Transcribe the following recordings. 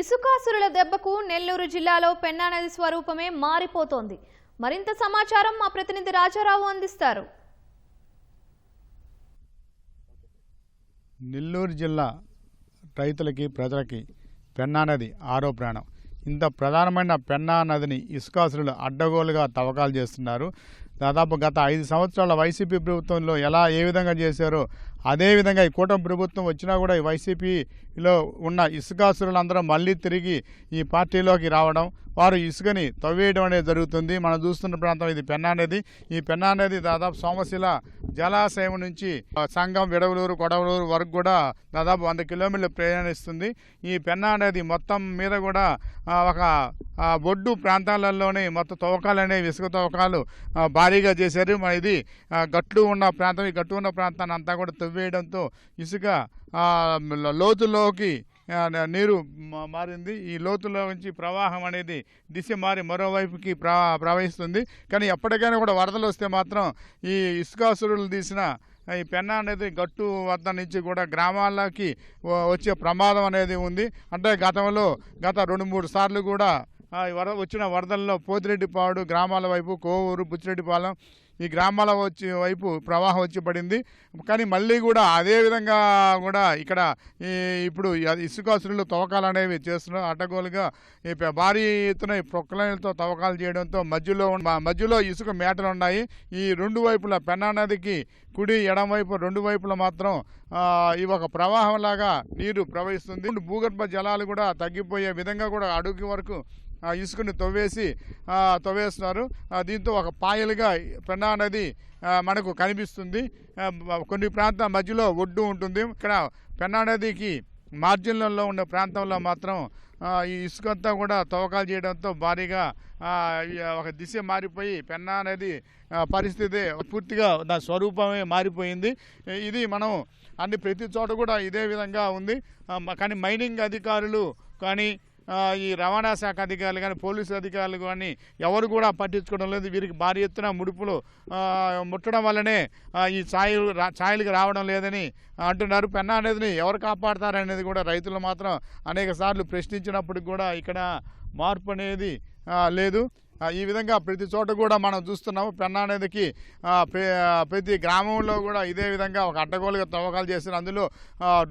ఇసుకాసురుల దెబ్బకు నెల్లూరు జిల్లాలో పెన్నా నది స్వరూపమే మారిపోతోంది. మరింత సమాచారం మా ప్రతినిధి రాజారావు అందిస్తారు. నెల్లూరు జిల్లా రైతులకి ప్రజలకి పెన్నా నది ఆరో ప్రాణం. ఇంత ప్రధానమైన పెన్నా నదిని ఇసుకాసురులు అడ్డగోలుగా తవ్వకాలు చేస్తున్నారు. దాదాపు గత 5 సంవత్సరాల వైసీపీ ప్రభుత్వంలో ఏ విధంగా చేశారో అదేవిధంగా ఈ కూటమి ప్రభుత్వం వచ్చినా కూడా ఈ వైసీపీలో ఉన్న ఇసుకాసురులందరూ మళ్ళీ తిరిగి ఈ పార్టీలోకి రావడం, వారు ఇసుకని తవ్వేయడం అనేది జరుగుతుంది. మనం చూస్తున్న ప్రాంతం ఇది పెన్నా నది. ఈ పెన్నా నది దాదాపు సోమశిల జలాశయం నుంచి సంగం, విడవలూరు, కొడవలూరు వరకు కూడా దాదాపు 100 కిలోమీటర్లు ప్రయాణిస్తుంది. ఈ పెన్నా నది మొత్తం మీద కూడా ఒక ఒడ్డు ప్రాంతాలలోనే మొత్తం తవ్వకాలు అనేవి, ఇసుక తవ్వకాలు భారీగా చేశారు. ఇది గట్లు ఉన్న ప్రాంతం. ఈ గట్టు ఉన్న ప్రాంతాన్ని అంతా కూడా తవ్వేయడంతో ఇసుక లోతులోకి నీరు మారింది. ఈ లోతులో నుంచి ప్రవాహం అనేది దిశ మారి మరోవైపుకి ప్రవహిస్తుంది. కానీ ఎప్పటికైనా కూడా వరదలు వస్తే మాత్రం ఈ ఇసుకాసురులు తీసిన ఈ పెన్నా అనేది గట్టు వద్ద నుంచి కూడా గ్రామాలకి వచ్చే ప్రమాదం అనేది ఉంది. అంటే గత 2-3 సార్లు కూడా వచ్చిన వరదల్లో పోతిరెడ్డిపాడు గ్రామాల వైపు, కోవూరు, బుచ్చిరెడ్డిపాలెం ఈ గ్రామాల వైపు ప్రవాహం వచ్చి పడింది. కానీ మళ్ళీ కూడా అదే విధంగా కూడా ఇక్కడ ఇప్పుడు ఇసుకాసురులు తవ్వకాలు అనేవి చేస్తున్నారు. అడ్డగోలుగా భారీ ఎత్తున ప్రొక్లైన్లతో తవ్వకాలు చేయడంతో మధ్యలో ఇసుక మేటలు ఉన్నాయి. ఈ 2 వైపులా పెన్నా నదికి కుడి ఎడమ వైపు 2 వైపులా మాత్రం ఇవి ఒక ప్రవాహంలాగా నీరు ప్రవహిస్తుంది. భూగర్భ జలాలు కూడా తగ్గిపోయే విధంగా కూడా అడుగు వరకు ఇసుకని తవ్వేస్తున్నారు. దీంతో ఒక పాయలుగా పెన్నా నది మనకు కనిపిస్తుంది. కొన్ని ప్రాంతాల మధ్యలో ఒడ్డు ఉంటుంది. ఇక్కడ పెన్నా నదికి మార్జిన్లలో ఉన్న ప్రాంతంలో మాత్రం ఈ ఇసుకంతా కూడా తవ్వకాలు చేయడంతో భారీగా ఒక దిశ మారిపోయి పెన్నా నది పరిస్థితి పూర్తిగా దాని స్వరూపమే మారిపోయింది. ఇది మనం ప్రతి చోట కూడా ఇదే విధంగా ఉంది. కానీ మైనింగ్ అధికారులు కానీ ఈ రవాణా శాఖ అధికారులు కానీ, పోలీసు అధికారులు కానీ ఎవరు కూడా పట్టించుకోవడం లేదు. వీరికి భారీ ఎత్తున ముడుపులు ముట్టడం వల్లనే ఈ ఛాయలకు రావడం లేదని అంటున్నారు. పెన్నా నదిని ఎవరు కాపాడతారనేది కూడా రైతులు మాత్రం అనేక సార్లు ప్రశ్నించినప్పటికి కూడా ఇక్కడ మార్పు అనేది లేదు. ఈ విధంగా ప్రతి చోట కూడా మనం చూస్తున్నాము. పెన్నా నదికి ప్రతి గ్రామంలో కూడా ఇదే విధంగా ఒక అడ్డగోలుగా తవ్వకాలు చేశారు. అందులో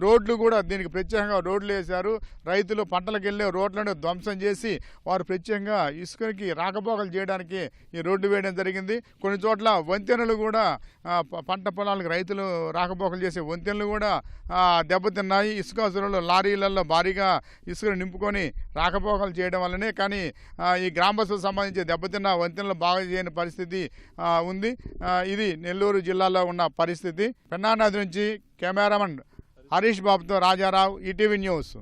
రోడ్లు కూడా దీనికి ప్రత్యేకంగా రోడ్లు వేశారు. రైతులు పంటలకు వెళ్ళే రోడ్లను ధ్వంసం చేసి వారు ప్రత్యేకంగా ఇసుకకి రాకపోకలు చేయడానికి ఈ రోడ్డు వేయడం జరిగింది. కొన్ని చోట్ల వంతెనలు కూడా పంట పొలాలకు రైతులు రాకపోకలు చేసే వంతెనలు కూడా దెబ్బతిన్నాయి. ఇసుకాసురులు లారీలలో భారీగా ఇసుకను నింపుకొని రాకపోకలు చేయడం వల్లనే. కానీ ఈ గ్రామస్తులకు సంబంధించి దెబ్బతిన్న వంతెనలు బాగా చేయని పరిస్థితి ఉంది. ఇది నెల్లూరు జిల్లాలో ఉన్న పరిస్థితి. పెన్నా నది నుంచి కెమెరామన్ హరీష్ బాబుతో రాజారావు, ఈటీవీ న్యూస్.